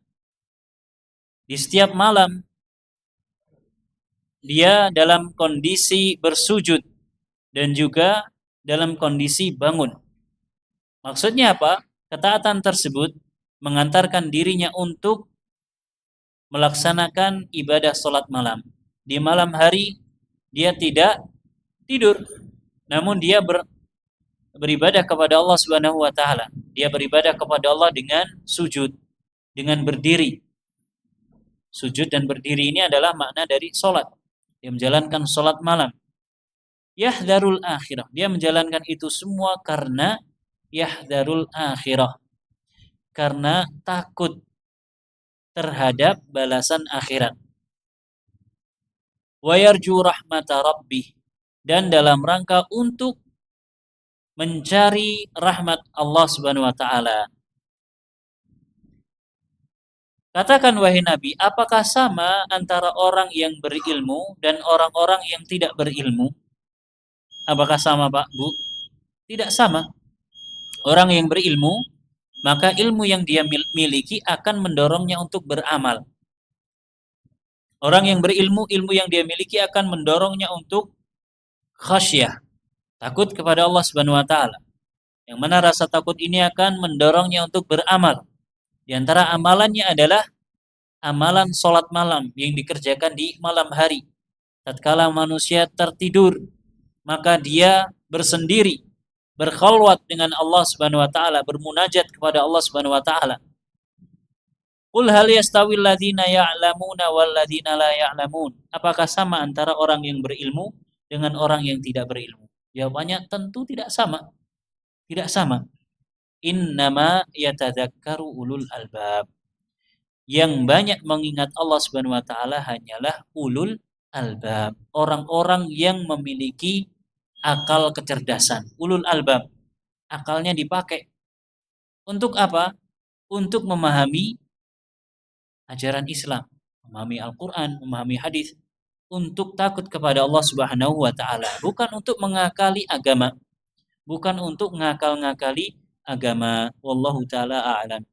Di setiap malam dia dalam kondisi bersujud dan juga dalam kondisi bangun. Maksudnya apa? Ketaatan tersebut mengantarkan dirinya untuk melaksanakan ibadah sholat malam. Di malam hari dia tidak tidur, namun dia beribadah kepada Allah Subhanahu wa taala. Dia beribadah kepada Allah dengan sujud, dengan berdiri. Sujud dan berdiri ini adalah makna dari sholat. Dia menjalankan sholat malam. Yahdharul akhirah. Dia menjalankan itu semua karena yahdharul akhirah. Karena takut terhadap balasan akhirat. Wa yarju rahmata rabbih. Dan dalam rangka untuk mencari rahmat Allah Subhanahu wa taala. Katakan wahai Nabi, apakah sama antara orang yang berilmu dan orang-orang yang tidak berilmu? Apakah sama, Pak, Bu? Tidak sama. Orang yang berilmu, maka ilmu yang dia miliki akan mendorongnya untuk beramal. Orang yang berilmu, ilmu yang dia miliki akan mendorongnya untuk khasyah, takut kepada Allah Subhanahu wa taala. Yang mana rasa takut ini akan mendorongnya untuk beramal. Di antara amalannya adalah amalan sholat malam yang dikerjakan di malam hari. tatkala manusia tertidur, maka dia bersendiri, berkhalwat dengan Allah Subhanahu wa taala, bermunajat kepada Allah Subhanahu wa taala. Qul hal yastawil ladzina ya'lamuna wal ladzina la ya'lamun? Apakah sama antara orang yang berilmu dengan orang yang tidak berilmu? Jawabannya tentu tidak sama. Tidak sama. Innama yatadzakkaru ulul albab. Yang banyak mengingat Allah Subhanahu wa taala hanyalah ulul albab, orang-orang yang memiliki akal kecerdasan. Ulul albab, akalnya dipakai untuk apa? Untuk memahami ajaran Islam, memahami Al-Qur'an, memahami hadis, untuk takut kepada Allah Subhanahu wa taala, bukan untuk mengakali agama, bukan untuk ngakal-ngakali agama. Wallahu taala a'lam.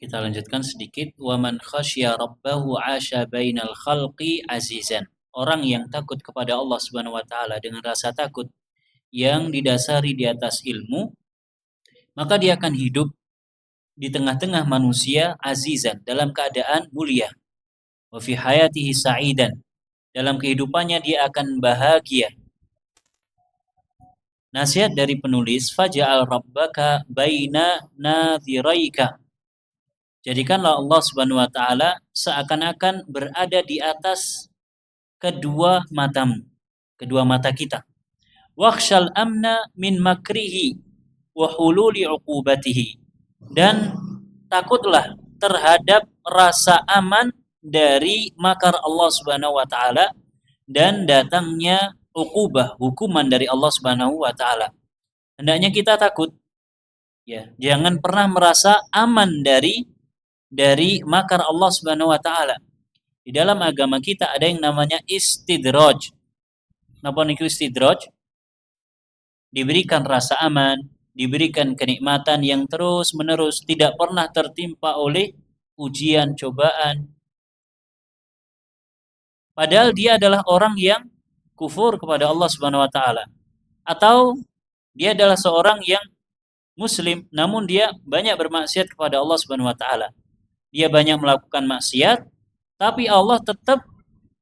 Kita lanjutkan sedikit. Waman khasya rabbahu 'asha bainal khalqi azizan. Orang yang takut kepada Allah Subhanahu wa taala dengan rasa takut yang didasari di atas ilmu, maka dia akan hidup di tengah-tengah manusia azizan, dalam keadaan mulia. Wa fi hayatihi sa'idan. Dalam kehidupannya dia akan bahagia. Nasihat dari penulis, faja'al rabbaka baina nadhiraika. Jadikanlah Allah Subhanahu wa taala seakan-akan berada di atas kedua matamu, kedua mata kita. Wakhshal amna min makrihi wa hululi uqubatihi. Dan takutlah terhadap rasa aman dari makar Allah Subhanahu wa taala dan datangnya uqubah, hukuman dari Allah Subhanahu wa taala. Hendaknya kita takut, ya, jangan pernah merasa aman dari makar Allah Subhanahu wa taala. Di dalam agama kita ada yang namanya istidraj. Napa niku istidraj? Diberikan rasa aman, diberikan kenikmatan yang terus-menerus, tidak pernah tertimpa oleh ujian, cobaan. Padahal dia adalah orang yang kufur kepada Allah Subhanahu wa taala. Atau dia adalah seorang yang muslim namun dia banyak bermaksiat kepada Allah Subhanahu wa taala. Dia banyak melakukan maksiat, tapi Allah tetap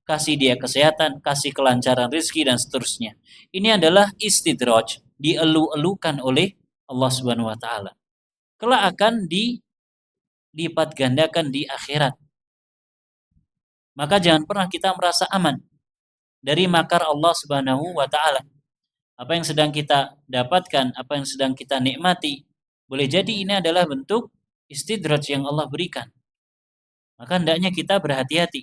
kasih dia kesehatan, kasih kelancaran rezeki dan seterusnya. Ini adalah istidraj, dielu-elukan oleh Allah Subhanahu wa taala. Kelak akan dilipat gandakan di akhirat. Maka jangan pernah kita merasa aman dari makar Allah Subhanahu wa taala. Apa yang sedang kita dapatkan, apa yang sedang kita nikmati, boleh jadi ini adalah bentuk istidraj yang Allah berikan. Maka hendaknya kita berhati-hati.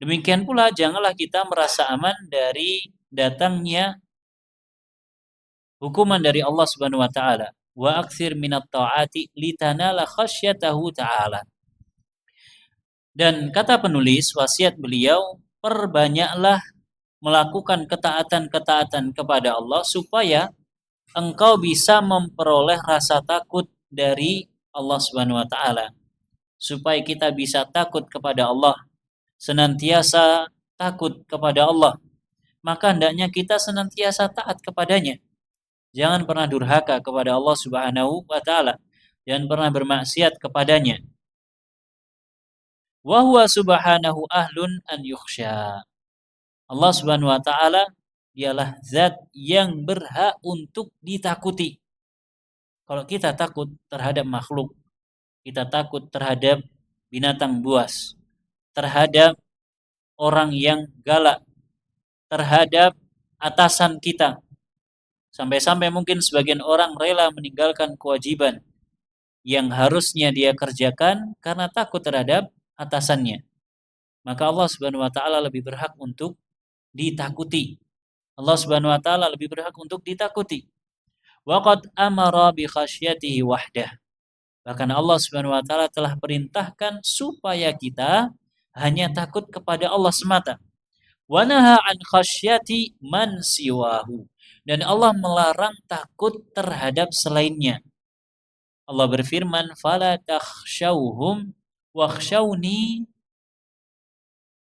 Demikian pula janganlah kita merasa aman dari datangnya hukuman dari Allah Subhanahu wa taala. Wa aktsir minat ta'ati litanala khasyatahu ta'ala. Dan kata penulis, wasiat beliau, perbanyaklah melakukan ketaatan-ketaatan kepada Allah supaya engkau bisa memperoleh rasa takut dari Allah Subhanahu wa taala. supaya kita bisa takut kepada Allah, senantiasa takut kepada Allah, maka hendaknya kita senantiasa taat kepadanya. Jangan pernah durhaka kepada Allah Subhanahu wa taala, jangan pernah bermaksiat kepadanya. Wa huwa subhanahu ahlun an yukhsya. Allah Subhanahu wa taala dialah zat yang berhak untuk ditakuti. Kalau kita takut terhadap makhluk, kita takut terhadap binatang buas, terhadap orang yang galak, terhadap atasan kita. Sampai-sampai mungkin sebagian orang rela meninggalkan kewajiban yang harusnya dia kerjakan karena takut terhadap atasannya. Maka Allah Subhanahu wa taala lebih berhak untuk ditakuti. Allah Subhanahu wa taala lebih berhak untuk ditakuti. Wa qad amara bi khasyatihi wahdah. Bahkan Allah Subhanahu wa taala telah perintahkan supaya kita hanya takut kepada Allah semata. Wa naha an khasyati man siwahu. Dan Allah melarang takut terhadap selainnya. Allah berfirman, "Fala takhshawhum wakhshawni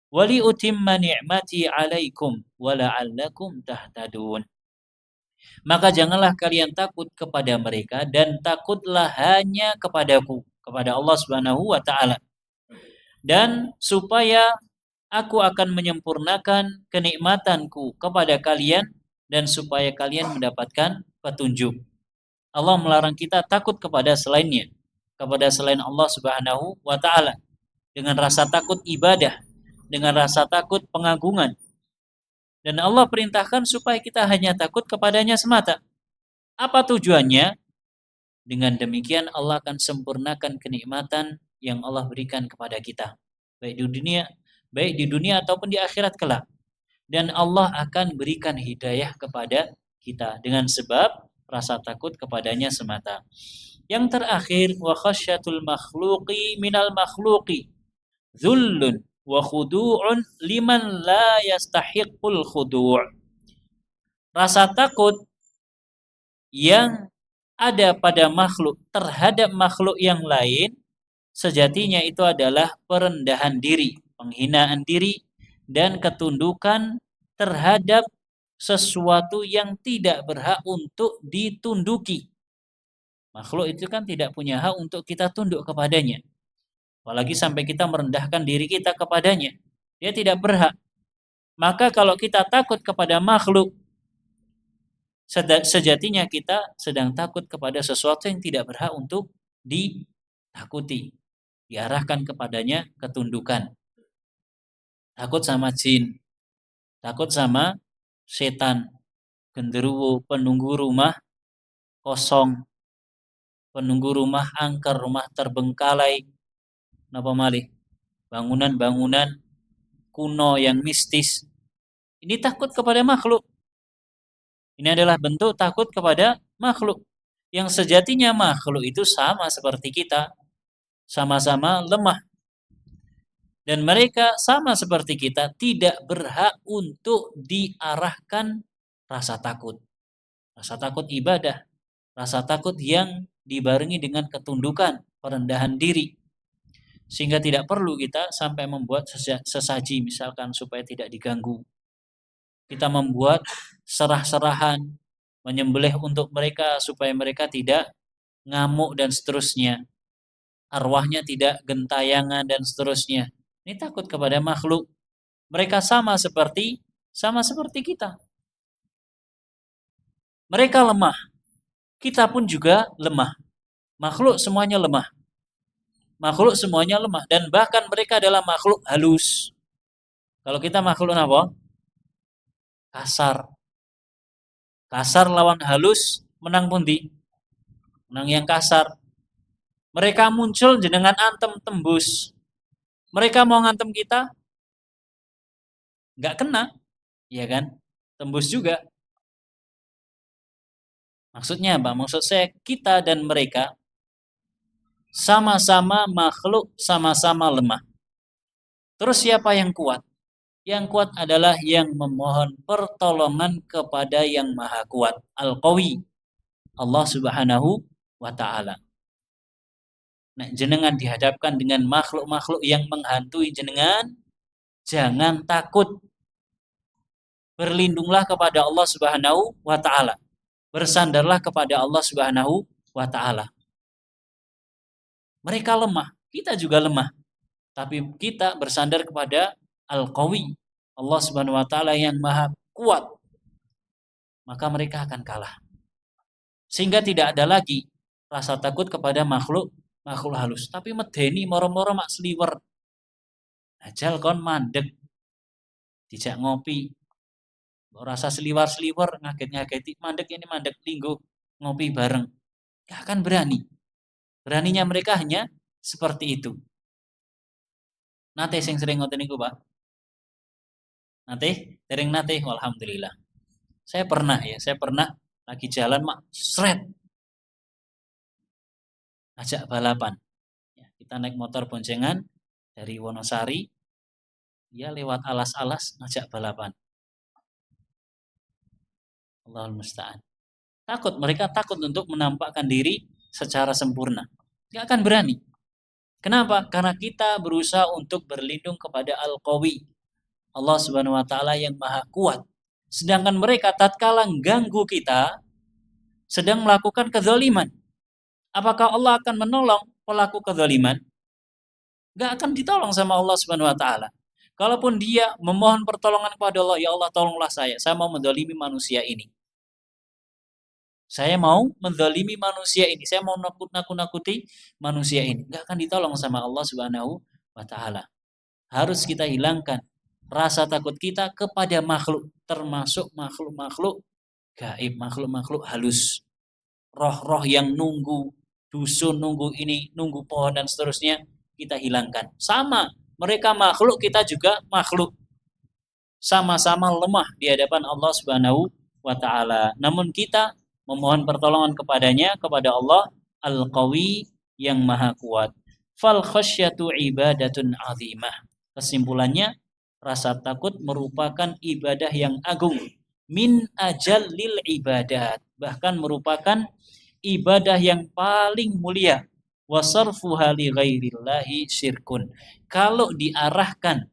wa li utimma ni'mati 'alaikum wa la'allakum tahtadun." Maka janganlah kalian takut kepada mereka dan takutlah hanya kepadaku, kepada Allah Subhanahu wa taala. Dan supaya aku akan menyempurnakan kenikmatanku kepada kalian dan supaya kalian mendapatkan petunjuk. Allah melarang kita takut kepada selainnya, kepada selain Allah Subhanahu wa taala, dengan rasa takut ibadah, dengan rasa takut pengagungan. Dan Allah perintahkan supaya kita hanya takut kepadanya semata. Apa tujuannya? Dengan demikian Allah akan sempurnakan kenikmatan yang Allah berikan kepada kita, baik di dunia ataupun di akhirat kelak. Dan Allah akan berikan hidayah kepada kita dengan sebab rasa takut kepadanya semata. Yang terakhir, wa khasyatul makhluqi minal makhluqi dhullun wa khudu'un liman la yastahiqul khudu'. Rasa takut yang ada pada makhluk terhadap makhluk yang lain sejatinya itu adalah perendahan diri, penghinaan diri dan ketundukan terhadap sesuatu yang tidak berhak untuk ditunduki. Makhluk itu kan tidak punya hak untuk kita tunduk kepadanya. Apalagi sampai kita merendahkan diri kita kepadanya. Dia tidak berhak. Maka kalau kita takut kepada makhluk, sejatinya kita sedang takut kepada sesuatu yang tidak berhak untuk ditakuti. Diarahkan kepadanya ketundukan. Takut sama jin, takut sama setan, genderuwo, penunggu rumah kosong, penunggu rumah angker, rumah terbengkalai, napa malih, bangunan-bangunan kuno yang mistis. Ini takut kepada makhluk. Ini adalah bentuk takut kepada makhluk. Yang sejatinya makhluk itu sama seperti kita, sama-sama lemah. Dan mereka sama seperti kita tidak berhak untuk diarahkan rasa takut. Rasa takut ibadah, rasa takut yang dibarengi dengan ketundukan, perendahan diri. Sehingga tidak perlu kita sampai membuat sesaji misalkan supaya tidak diganggu. Kita membuat serah-serahan, menyembelih untuk mereka supaya mereka tidak ngamuk dan seterusnya. Arwahnya tidak gentayangan dan seterusnya. Ini takut kepada makhluk. Mereka sama seperti kita. Mereka lemah. Kita pun juga lemah. Makhluk semuanya lemah. Makhluk semuanya lemah. Dan bahkan mereka adalah makhluk halus. Kalau kita makhluk apa? Kasar. Kasar lawan halus, menang pundi? Menang yang kasar. Mereka muncul jenengan antem tembus. Mereka mau ngantem kita, nggak kena, ya kan? Tembus juga. Maksudnya apa? Maksud saya kita dan mereka sama-sama makhluk, sama-sama lemah. Terus siapa yang kuat? Yang kuat adalah yang memohon pertolongan kepada yang maha kuat, Al-Qawi, Allah Subhanahu wa ta'ala. Nah, jenengan dihadapkan dengan makhluk-makhluk yang menghantui jenengan, jangan takut. Berlindunglah kepada Allah Subhanahu wa taala. Bersandarlah kepada Allah Subhanahu wa taala. Mereka lemah, kita juga lemah. Tapi kita bersandar kepada Al-Qawi, Allah Subhanahu wa taala yang Maha Kuat. Maka mereka akan kalah. Sehingga tidak ada lagi rasa takut kepada makhluk halus. Tapi medeni moro-moro mak sliwer. Ajal kon mandek. Dijak ngopi. Rasa seliwar-seliwar ngaget-ngageti, mandek ini mandek linggo ngopi bareng. Gak akan berani. Beraninya mereka hanya seperti itu. Nate sing sering ngoten niku, Pak. Nate, sering nate, alhamdulillah. Saya pernah lagi jalan mak sret. Ajak balapan. Ya, kita naik motor boncengan dari Wonosari, dia lewat alas-alas ngajak balapan. Allahul musta'an. Mereka takut untuk menampakkan diri secara sempurna. Tidak akan berani. Kenapa? Karena kita berusaha untuk berlindung kepada Al-Qawi, Allah Subhanahu wa taala yang Maha Kuat. Sedangkan mereka tatkala ganggu kita sedang melakukan kezaliman. Apakah Allah akan menolong pelaku kezaliman? Gak akan ditolong sama Allah Subhanahu wa taala. Kalaupun dia memohon pertolongan kepada Allah, ya Allah tolonglah saya mau menzalimi manusia ini. Saya mau menzalimi manusia ini, saya mau nakut-nakuti manusia ini. Gak akan ditolong sama Allah Subhanahu wa taala. Harus kita hilangkan rasa takut kita kepada makhluk, termasuk makhluk-makhluk gaib, makhluk-makhluk halus. Roh-roh yang nunggu dusun, nunggu ini, nunggu pohon dan seterusnya, kita hilangkan. Sama, mereka makhluk, kita juga makhluk. Sama-sama lemah di hadapan Allah Subhanahu wa taala. Namun kita memohon pertolongan kepadanya, kepada Allah Al-Qawi yang Maha Kuat. Fal khasyatu ibadatun azimah. Kesimpulannya, rasa takut merupakan ibadah yang agung. Min ajallil ibadat. Bahkan merupakan ibadah yang paling mulia. Wasarfuha li ghairillahi syirkun. Kalau diarahkan,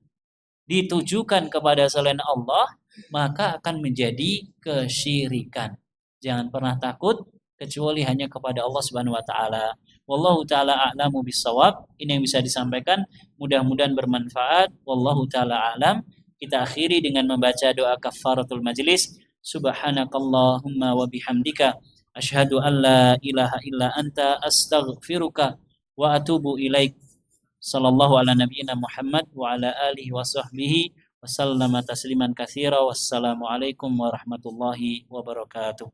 ditujukan kepada selain Allah, maka akan menjadi kesyirikan. Jangan pernah takut kecuali hanya kepada Allah Subhanahu wa taala. Wallahu taala a'lamu bissawab. Ini yang bisa disampaikan, mudah-mudahan bermanfaat. Wallahu taala a'lam. Kita akhiri dengan membaca doa kafaratul majlis. Subhanakallahumma wa bihamdika asyhadu an la ilaha illa anta astaghfiruka wa atubu ilaik. Sallallahu ala nabiyyina Muhammad wa ala alihi wa sahbihi wa sallama tasliman katsira. Wassalamualaikum warahmatullahi wabarakatuh.